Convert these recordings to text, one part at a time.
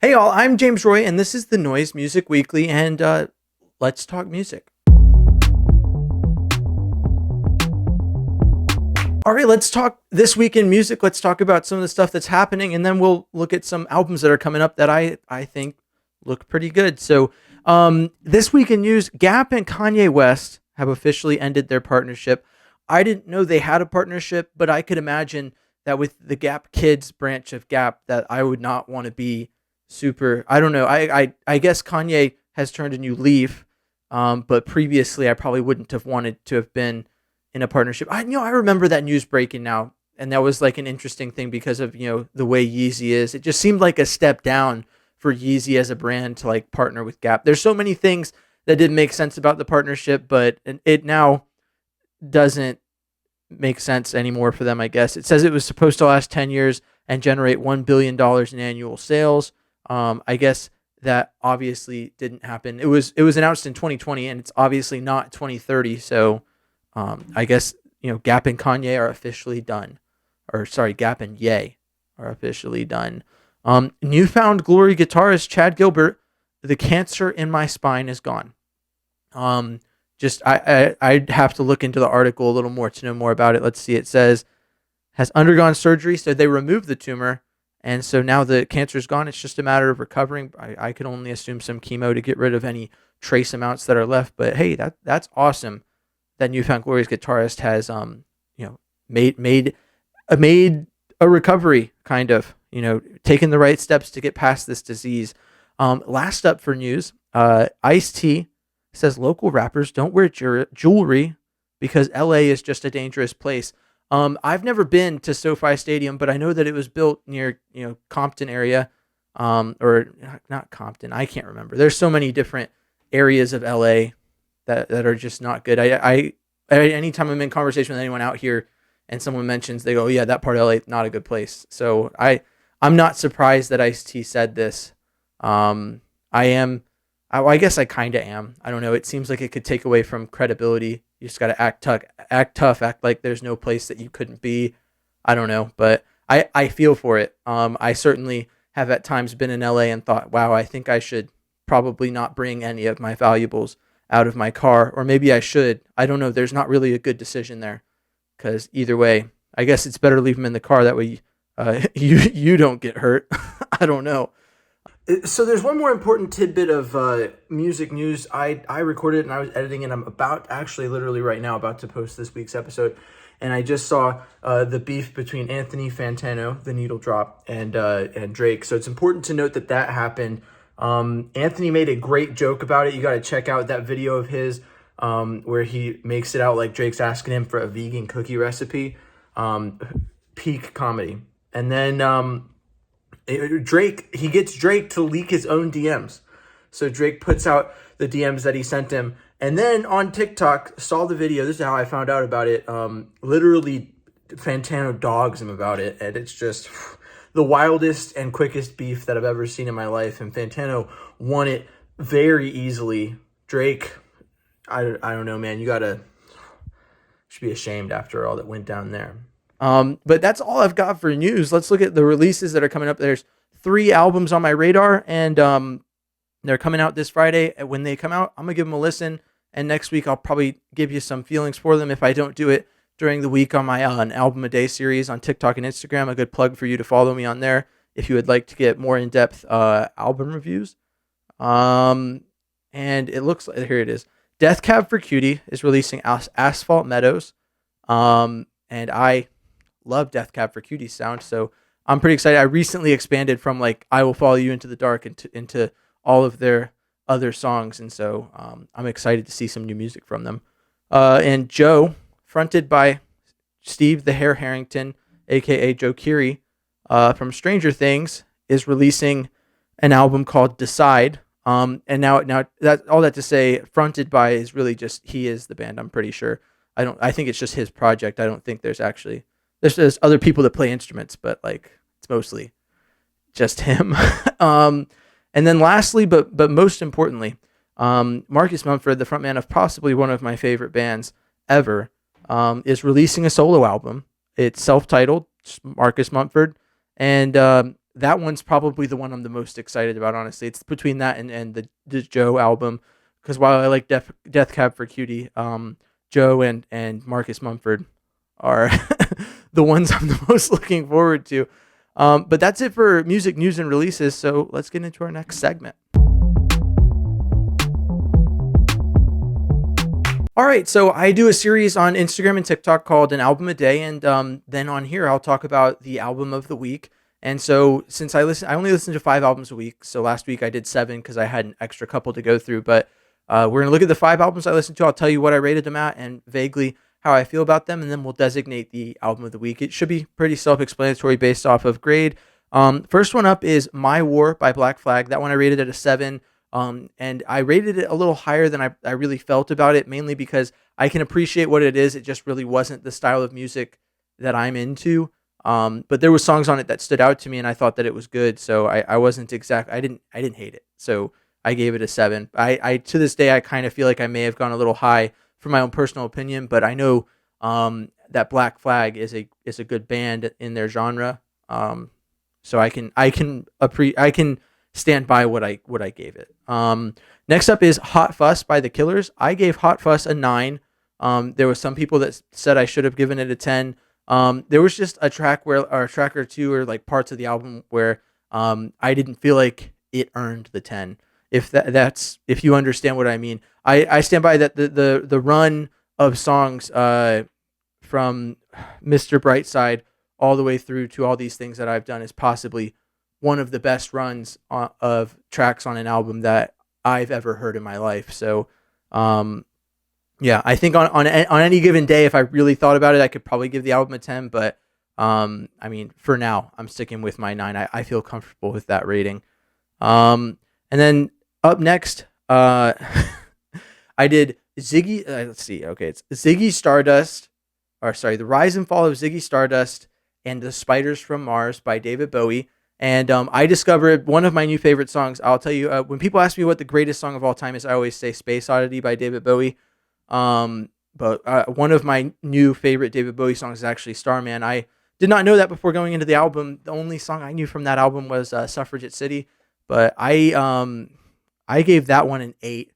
Hey all, I'm James Roy, and this is the Noise Music Weekly, and let's talk music. All right, let's talk this week in music. Let's talk about some of the stuff that's happening, and then we'll look at some albums that are coming up that I think look pretty good. So, this week in news, Gap and Kanye West have officially ended their partnership. I didn't know they had a partnership, but I could imagine that with the Gap Kids branch of Gap, that I would not want to be super. I don't know. I guess Kanye has turned a new leaf, but previously I probably wouldn't have wanted to have been in a partnership. I remember that news breaking now, and that was like an interesting thing because of the way Yeezy is. It just seemed like a step down for Yeezy as a brand to like partner with Gap. There's so many things that didn't make sense about the partnership, but it now doesn't make sense anymore for them. I guess it says it was supposed to last 10 years and generate $1 billion in annual sales. I guess that obviously didn't happen. It was announced in 2020, and it's obviously not 2030. So I guess Gap and Kanye are officially done, or sorry, Gap and Ye are officially done. Newfound Glory guitarist Chad Gilbert, the cancer in my spine is gone. Just I'd have to look into the article a little more to know more about it. Let's see. It says has undergone surgery, so they removed the tumor, and so now the cancer's gone. It's just a matter of recovering. I can only assume some chemo to get rid of any trace amounts that are left. But hey, that's awesome that Newfound Glory's guitarist has made a recovery, kind of taken the right steps to get past this disease. Last up for news, Ice-T says local rappers don't wear jewelry because LA is just a dangerous place. I've never been to SoFi Stadium, but I know that it was built near Compton area, or not Compton. I can't remember. There's so many different areas of LA that are just not good. I anytime I'm in conversation with anyone out here and someone mentions, they go, oh, yeah, that part of LA not a good place. So I'm not surprised that Ice-T said this. I guess I kind of am. I don't know. It seems like it could take away from credibility. You just got to act tough, act like there's no place that you couldn't be. I don't know, but I feel for it. I certainly have at times been in LA and thought, wow, I think I should probably not bring any of my valuables out of my car, or maybe I should. I don't know. There's not really a good decision there, because either way, I guess it's better to leave them in the car. That way, you don't get hurt. I don't know. So there's one more important tidbit of music news. I recorded it and I was editing it. I'm actually literally right now about to post this week's episode, and I just saw the beef between Anthony Fantano, the Needle Drop, and Drake. So it's important to note that happened. Anthony made a great joke about it. You got to check out that video of his where he makes it out like Drake's asking him for a vegan cookie recipe. Peak comedy. And then he gets Drake to leak his own DMs. So Drake puts out the DMs that he sent him. And then on TikTok, saw the video. This is how I found out about it. Literally, Fantano dogs him about it. And it's just the wildest and quickest beef that I've ever seen in my life. And Fantano won it very easily. Drake, I don't know, man. Should be ashamed after all that went down there. But that's all I've got for news. Let's look at the releases that are coming up. There's 3 albums on my radar, and they're coming out this Friday. When they come out, I'm going to give them a listen, and next week I'll probably give you some feelings for them if I don't do it during the week on my Album a Day series on TikTok and Instagram. A good plug for you to follow me on there if you would like to get more in-depth album reviews. And it looks like, here it is. Death Cab for Cutie is releasing Asphalt Meadows. And I love Death Cab for Cutie sound, so I'm pretty excited. I recently expanded from like I Will Follow You into the Dark into all of their other songs, and so I'm excited to see some new music from them. And Joe, fronted by Steve the Hare Harrington, aka Joe Keery, from Stranger Things, is releasing an album called Decide. And now that all that to say, fronted by is really just he is the band. I'm pretty sure. I think it's just his project. I don't think there's other people that play instruments, but like it's mostly just him. And then lastly, but most importantly, Marcus Mumford, the frontman of possibly one of my favorite bands ever, is releasing a solo album. It's self-titled, Marcus Mumford, and that one's probably the one I'm the most excited about. Honestly, it's between that and the Joe album. Because while I like Death Cab for Cutie, Joe and Marcus Mumford are the ones I'm the most looking forward to. But that's it for music news and releases. So let's get into our next segment. All right, so I do a series on Instagram and TikTok called An Album a Day, and then on here I'll talk about the album of the week. And so since I only listen to 5 albums a week. So last week I did 7 because I had an extra couple to go through. But we're gonna look at the 5 albums I listened to. I'll tell you what I rated them at and vaguely how I feel about them, and then we'll designate the album of the week. It should be pretty self-explanatory based off of grade. First one up is My War by Black Flag. That one I rated at a 7. And I rated it a little higher than I really felt about it, mainly because I can appreciate what it is. It just really wasn't the style of music that I'm into. But there was songs on it that stood out to me, and I thought that it was good. So I wasn't I didn't hate it. So I gave it a 7. I to this day I kind of feel like I may have gone a little high for my own personal opinion, but I know that Black Flag is a good band in their genre. So I can stand by what I gave it. Next up is Hot Fuss by The Killers. I gave Hot Fuss a 9. There was some people that said I should have given it a 10. There was just a track or a track or two, or like parts of the album where I didn't feel like it earned the 10. If you understand what I mean. I stand by that the run of songs from Mr. Brightside all the way through to All These Things That I've Done is possibly one of the best runs of tracks on an album that I've ever heard in my life. So, yeah, I think on any given day, if I really thought about it, I could probably give the album a 10. But I mean, for now, I'm sticking with my 9. I feel comfortable with that rating. And then up next, I did Ziggy. Let's see. Okay, it's Ziggy Stardust, or sorry, The Rise and Fall of Ziggy Stardust and the Spiders from Mars by David Bowie. And I discovered one of my new favorite songs. I'll tell you, when people ask me what the greatest song of all time is, I always say Space Oddity by David Bowie. But one of my new favorite David Bowie songs is actually Starman. I did not know that before going into the album. The only song I knew from that album was Suffragette City. But I gave that one an 8.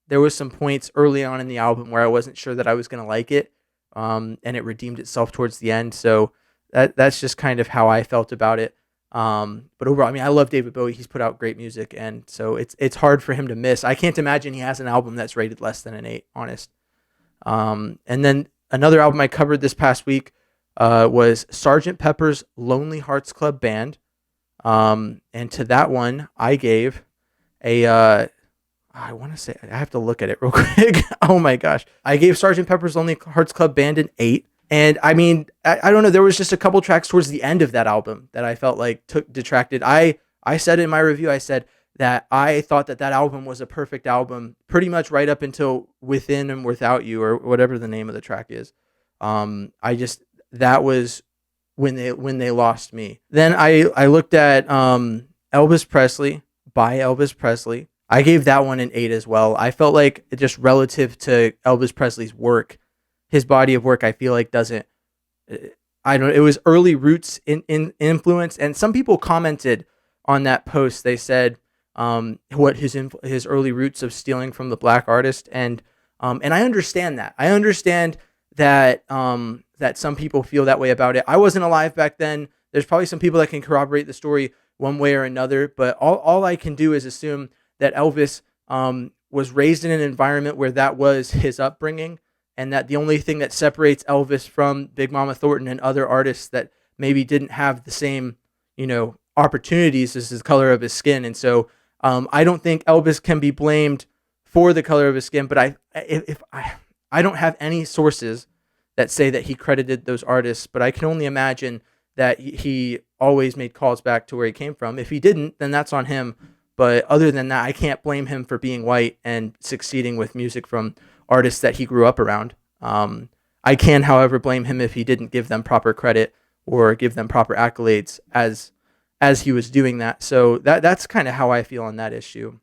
There was some points early on in the album where I wasn't sure that I was going to like it. And it redeemed itself towards the end. So that's just kind of how I felt about it. But overall, I mean, I love David Bowie. He's put out great music, and so it's hard for him to miss. I can't imagine he has an album that's rated less than an 8, honest. And then another album I covered this past week was Sgt. Pepper's Lonely Hearts Club Band. And to that one, I gave I want to say, I have to look at it real quick. Oh my gosh. I gave Sgt. Pepper's Lonely Hearts Club Band an 8. And I mean, I don't know. There was just a couple tracks towards the end of that album that I felt like detracted. I said in my review, I said that I thought that album was a perfect album, pretty much right up until Within and Without You, or whatever the name of the track is. That was when they lost me. Then I looked at Elvis Presley by Elvis Presley. I gave that one an 8 as well. I felt like just relative to Elvis Presley's work, his body of work, I feel like doesn't, it was early roots in influence. And some people commented on that post. They said what his early roots of stealing from the black artist. And I understand that. I understand that that some people feel that way about it. I wasn't alive back then. There's probably some people that can corroborate the story one way or another. But all I can do is assume that Elvis was raised in an environment where that was his upbringing. And that the only thing that separates Elvis from Big Mama Thornton and other artists that maybe didn't have the same, opportunities is the color of his skin. And so I don't think Elvis can be blamed for the color of his skin. But I don't have any sources that say that he credited those artists. But I can only imagine that he always made calls back to where he came from. If he didn't, then that's on him. But other than that, I can't blame him for being white and succeeding with music from artists that he grew up around. I can, however, blame him if he didn't give them proper credit or give them proper accolades as he was doing that. So that's kind of how I feel on that issue.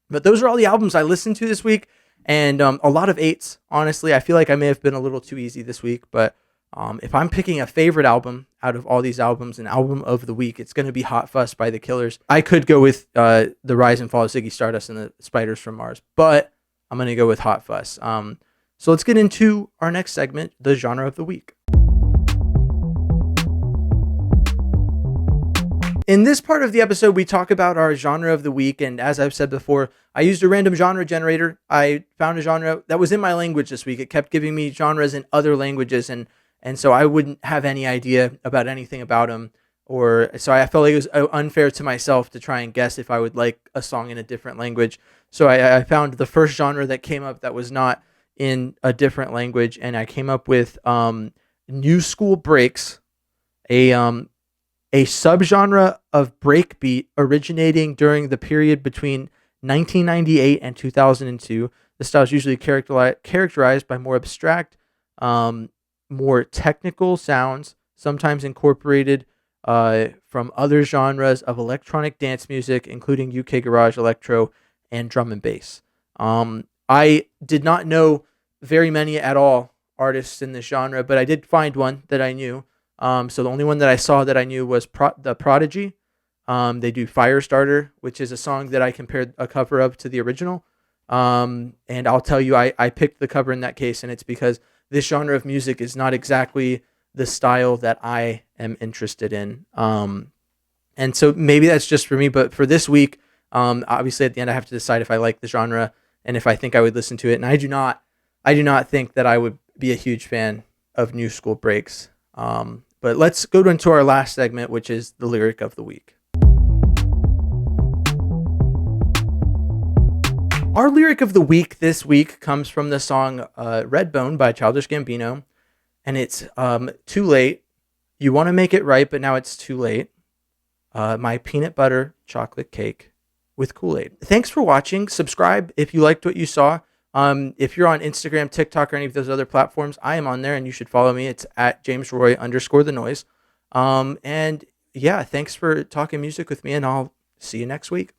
But those are all the albums I listened to this week, and a lot of 8s. Honestly, I feel like I may have been a little too easy this week, but If I'm picking a favorite album out of all these albums, an album of the week, it's going to be Hot Fuss by The Killers. I could go with The Rise and Fall of Ziggy Stardust and the Spiders from Mars, but I'm going to go with Hot Fuss. So let's get into our next segment, the genre of the week. In this part of the episode, we talk about our genre of the week, and as I've said before, I used a random genre generator. I found a genre that was in my language this week. It kept giving me genres in other languages, and so I wouldn't have any idea about anything about them, or so I felt like it was unfair to myself to try and guess if I would like a song in a different language. So I found the first genre that came up that was not in a different language, and I came up with New School Breaks, a subgenre of breakbeat originating during the period between 1998 and 2002. The style is usually characterized by more abstract, more technical sounds, sometimes incorporated from other genres of electronic dance music, including UK garage, electro, and drum and bass. I did not know very many at all artists in this genre, but I did find one that I knew. So the only one that I saw that I knew was The Prodigy. They do Firestarter, which is a song that I compared a cover of to the original. And I'll tell you, I picked the cover in that case, and it's because this genre of music is not exactly the style that I am interested in. And so maybe that's just for me, but for this week, obviously at the end I have to decide if I like the genre and if I think I would listen to it. And I do not think that I would be a huge fan of New School Breaks. But let's go into our last segment, which is the lyric of the week. Our lyric of the week this week comes from the song Redbone by Childish Gambino. And it's Too Late. You want to make it right, but now it's too late. My peanut butter chocolate cake with Kool-Aid. Thanks for watching. Subscribe if you liked what you saw. If you're on Instagram, TikTok, or any of those other platforms, I am on there and you should follow me. It's at JamesRoy_the_noise. And yeah, thanks for talking music with me, and I'll see you next week.